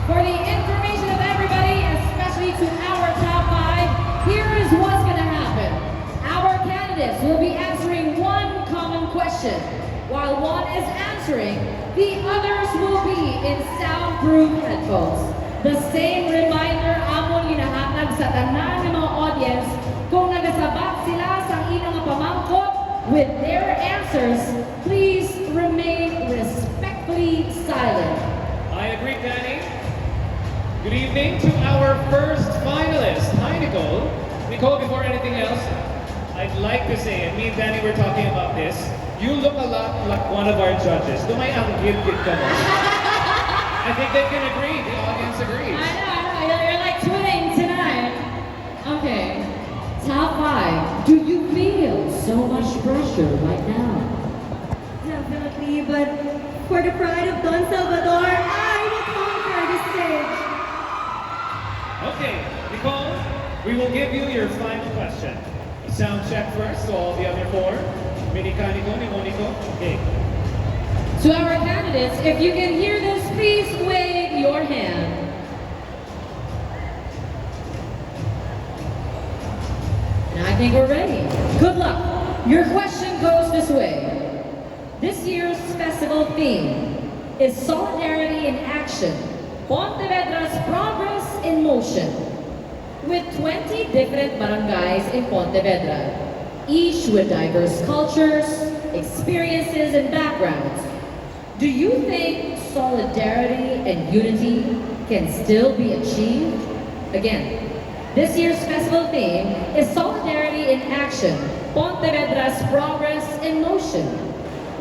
For the information of everybody, especially to our top five, here is what's going to happen. Our candidates will be answering one common question. While one is answering, the others will be in soundproof headphones. The same reminder amon ginahatag sa tanan ng mga audience kung nagasabak sila sa inyong pamangkot with their answers, please remain respectfully silent. I agree, Danny. Good evening to our first finalist. Hi, Nicole. Nicole, before anything else, I'd like to say, and me and Danny were talking about this, you look a lot like one of our judges. Dumay ang gilgit ka mo. I think they can agree. The audience agrees. I know. You're like twinning tonight. Okay. Top five. Do you feel so much pressure right now? Definitely, but for the pride of Don Salvador, I will conquer the stage. Okay, Nicole, we will give you your final question. Sound check first, so all the other four. Minika, Nico. Okay. To our candidates, if you can hear this, please wave your hand. And I think we're ready. Good luck. Your question goes this way. This year's festival theme is Solidarity in Action, Pontevedra's Progress in Motion. With 20 different barangays in Pontevedra, each with diverse cultures, experiences, and backgrounds, do you think solidarity and unity can still be achieved? Again, this year's festival theme is Solidarity in Action, Pontevedra's Progress in Motion.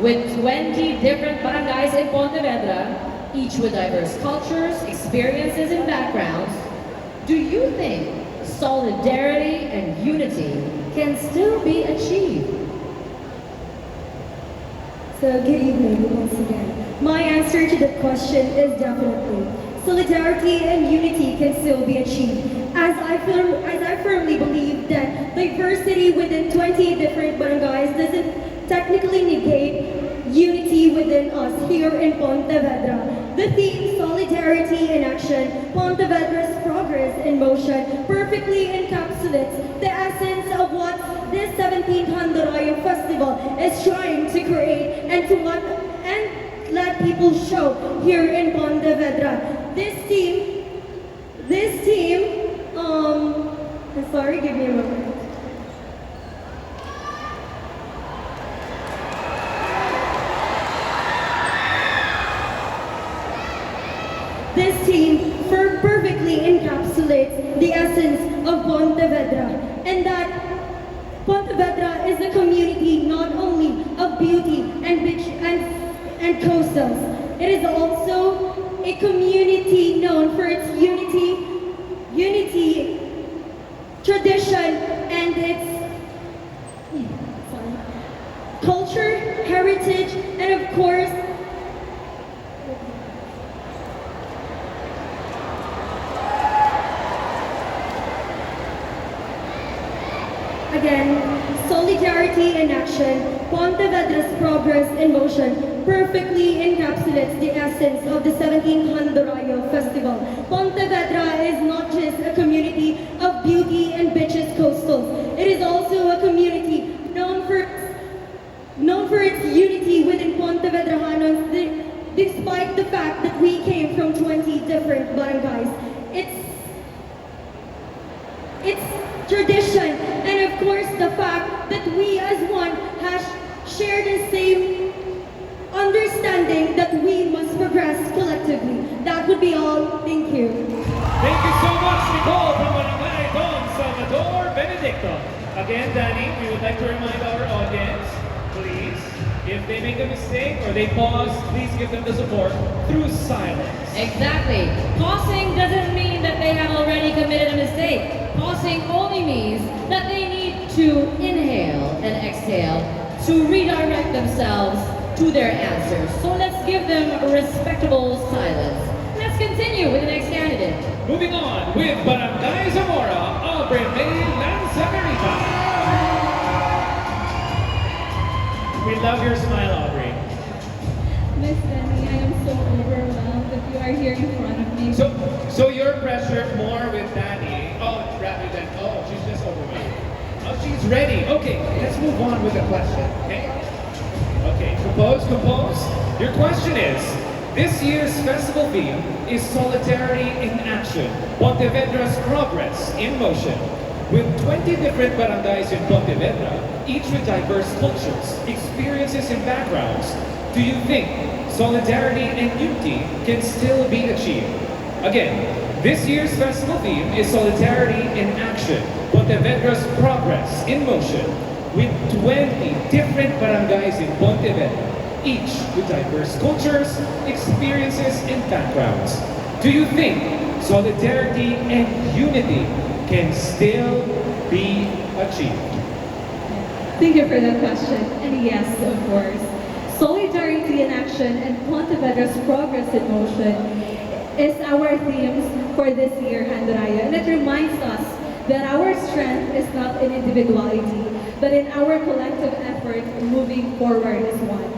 With 20 different barangays in Pontevedra, each with diverse cultures, experiences, and backgrounds, do you think solidarity and unity can still be achieved? So good evening once again. My answer to that question is definitely solidarity and unity can still be achieved. As I firmly believe that diversity within 20 different barangays doesn't technically negate unity within us here in Pontevedra. The theme Solidarity in Action, Pontevedra's Progress in Motion perfectly encapsulates the essence of what this 17th Handarayo Festival is trying to create and let people show here in Pontevedra. Sorry, give me a moment. This team perfectly encapsulates the essence of Pontevedra, and that Pontevedra is a community not only of beauty and coastals. It is also a community known for its unity, tradition, and its culture, heritage, and of course, again, solidarity in action, Pontevedra's Progress in Motion perfectly encapsulates the essence of the 17th Handarayo Festival. Pontevedra is not just a community of beauty and beaches coastals. It is also a community known for its unity within Pontevedrahanos, despite the fact that we came from 20 different barangays. It's tradition, and of course the fact that we as one has shared the same understanding that we must progress collectively. That would be all. Thank you. Thank you so much, Nicole, from Barangay Don Salvador Benedicto. Again, Danny, we would like to remind our audience, please, if they make a mistake or they pause, please give them the support through silence. Exactly. Pausing doesn't mean that they have already committed a mistake. Pausing only means that they need to inhale and exhale to redirect themselves to their answers. So let's give them a respectable silence. Let's continue with the next candidate. Moving on with Barangay Zamora, Aubrey May Lanzagarita. We love your smile, Aubrey. Miss Danny, I am so overwhelmed that you are are here in front of me. So you're pressured more with Danny, rather than, she's just overwhelmed. Oh, she's ready. Okay, let's move on with the question, okay? Okay, compose. Your question is, this year's festival theme is Solidarity in Action, Pontevedra's Progress in Motion. With 20 different barangays in Pontevedra, each with diverse cultures, experiences, and backgrounds, do you think solidarity and unity can still be achieved? Again, this year's festival theme is Solidarity in Action, Pontevedra's Progress in Motion, with 20 different barangays in Pontevedra, each with diverse cultures, experiences, and backgrounds. Do you think solidarity and unity can still be achieved? Thank you for that question. And yes, of course. Solidarity in Action and Pontevedra's Progress in Motion is our themes for this year, Handaraya. And it reminds us that our strength is not in individuality, but in our collective effort moving forward as one.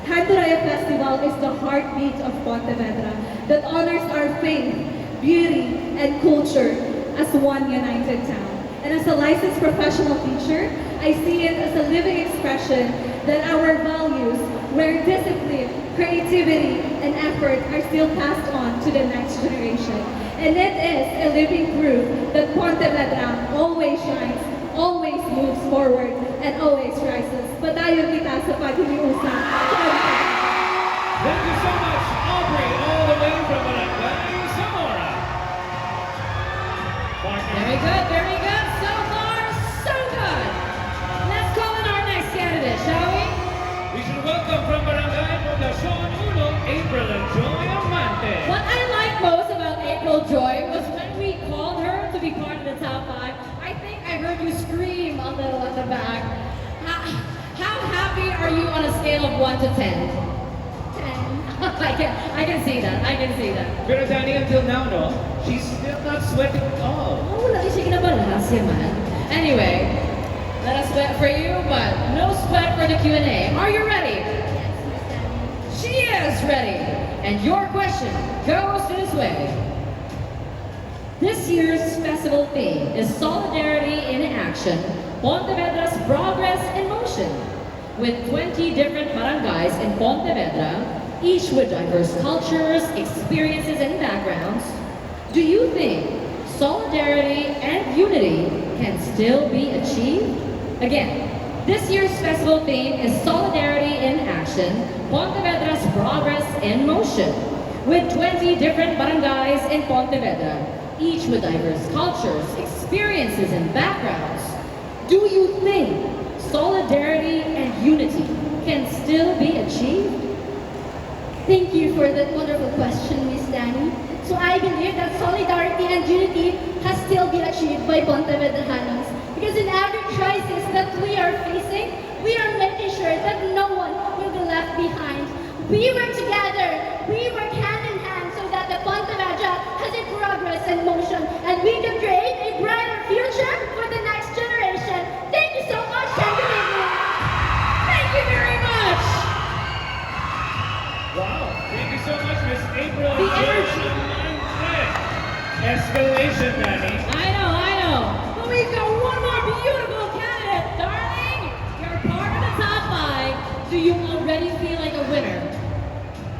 Handaraya Festival is the heartbeat of Pontevedra that honors our faith, beauty, and culture as one united town. And as a licensed professional teacher, I see it as a living expression that our values, where discipline, creativity, and effort are still passed on to the next generation. And it is a living proof that Pontevedra always shines, always moves forward, and always rises. Padayon kita sa pag-iusap. Thank you so much, Aubrey, all the way from Barangay Zamora. Very good, very good. So far, so good. Let's call in our next candidate, shall we? We should welcome from Barangay Fundacion Uno, April and Joy Amante. What I like most about April Joy was when we called her to be part of the top 5. I think I heard you scream a little at the back. How happy are you on a scale of 1 to 10? 10. I can see that. I can see that. Pero Danny, until now, no, she's still not sweating at all. Oh, wala siya kinabalas, man. Anyway, let us sweat for you, but no sweat for the Q&A. Are you ready? She is ready. And your question goes this way. This year's festival theme is Solidarity in Action, Pontevedra's Progress in Motion. With 20 different barangays in Pontevedra, each with diverse cultures, experiences, and backgrounds, do you think solidarity and unity can still be achieved? Again, this year's festival theme is Solidarity in Action, Pontevedra's Progress in Motion. With 20 different barangays in Pontevedra, each with diverse cultures, experiences, and backgrounds, do you think solidarity and unity can still be achieved? Thank you for that wonderful question, Miss Danny. So I believe that solidarity and unity has still been achieved by Pontevedranos. Because in every crisis that we are facing, we are making sure that no one will be left behind. We work together, we work hand in hand so that the Pontevedra has a progress and motion, and we can create a brighter future for the next generation. Thank you so much, and good evening. Thank you very much. Wow, thank you so much, Miss April. The energy. Escalation, Danny. I know. But we've got one more beautiful candidate, darling. You're part of the top 5. Do you already feel like a winner?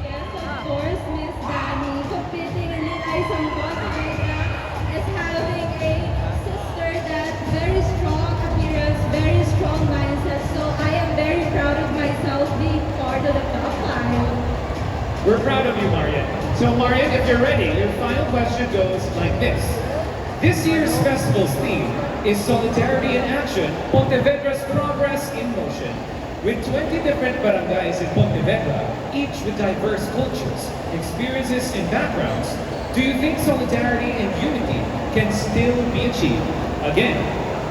Yes, of course, Miss Danny. Competing in it ay Pontevedra is having a sister that very strong appearance, very strong mindset. So I am very proud of myself being part of the top 5. We're proud of you, Marian. So, Marian, if you're ready, your final question goes like this. This year's festival's theme is Solidarity in Action, Pontevedra's Progress in Motion. With 20 different barangays in Pontevedra, each with diverse cultures, experiences, and backgrounds, do you think solidarity and unity can still be achieved? Again,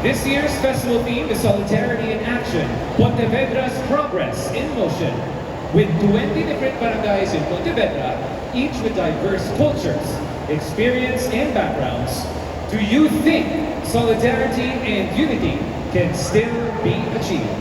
this year's festival theme is Solidarity in Action, Pontevedra's Progress in Motion. With 20 different barangays in Pontevedra, each with diverse cultures, experience, and backgrounds, do you think solidarity and unity can still be achieved?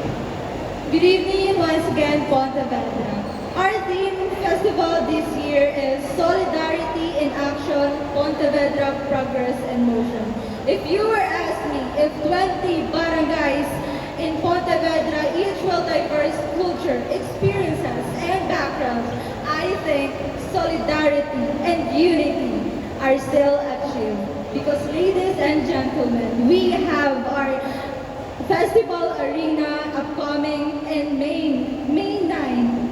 Good evening once again, Pontevedra. Our theme festival festival this year is Solidarity in Action, Pontevedra Progress and Motion. If you were asked me if 20 barangays in Pontevedra each will diverse culture, experiences, and backgrounds, I think solidarity and unity are still achieved. Because ladies and gentlemen, we have our festival arena upcoming in May 9.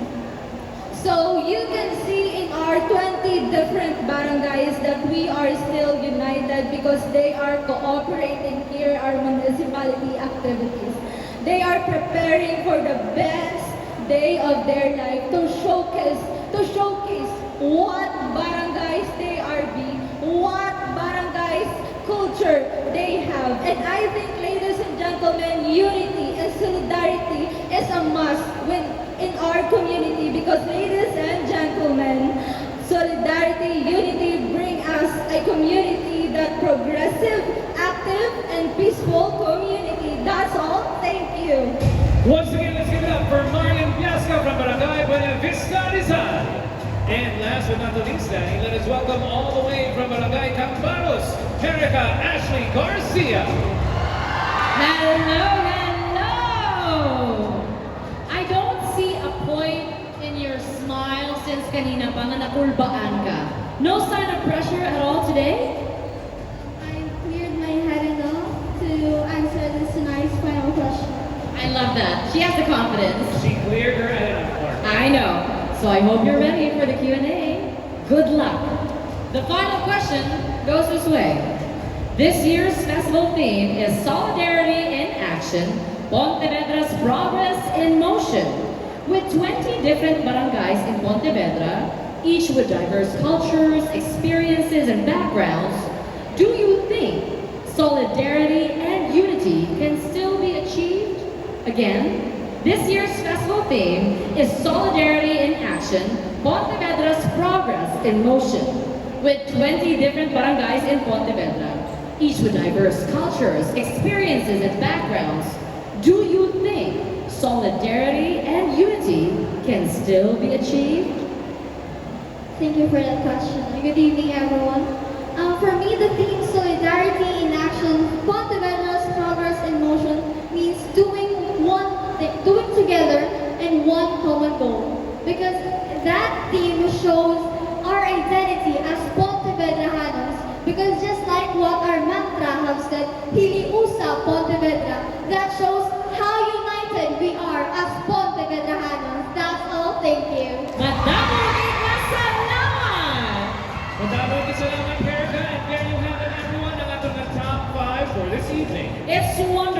So you can see in our 20 different barangays that we are still united because they are cooperating here our municipality activities. They are preparing for the best day of their life to showcase what barangays they are being, what barangays culture they have. And I think, ladies and gentlemen, unity and solidarity is a must in our community because, ladies and gentlemen, solidarity, unity bring us a community that progressive, active, and peaceful community. That's all. Thank you. Once again, let's give it up for Marlon Piasca from Barangay Buena Vista, Rizal. And last but not the least, Danny, let us welcome all the way from Barangay Cambaros, Erica Ashley Garcia. Hello, hello! I don't see a point in your smile since kanina pa nga nakulbaan ka. No sign of pressure at all today? I cleared my head enough to answer this nice final question. I love that. She has the confidence. She cleared her head enough for us. I know. So I hope you're ready for the Q&A. Good luck. The final question goes this way. This year's festival theme is Solidarity in Action, Pontevedra's Progress in Motion. With 20 different barangays in Pontevedra, each with diverse cultures, experiences, and backgrounds, do you think solidarity and unity can still be achieved? Again, this year's festival theme is Solidarity in Action, Pontevedra's Progress in Motion. With 20 different barangays in Pontevedra, each with diverse cultures, experiences, and backgrounds, do you think solidarity and unity can still be achieved? Thank you for that question. Good evening, everyone. For me, the theme Solidarity in Action, Pontevedra's Progress in Motion means doing together in one common goal. Because that theme shows our identity as Pontevedrahanos. Because just like what our mantra has said, Hiliusa Pontevedra, that shows how united we are as Pontevedrahanos. That's all. Thank you. Madaming salamat! Madaming salamat, Erica, and there you have it, everyone. Ang atong top 5 for this evening. It's wonderful.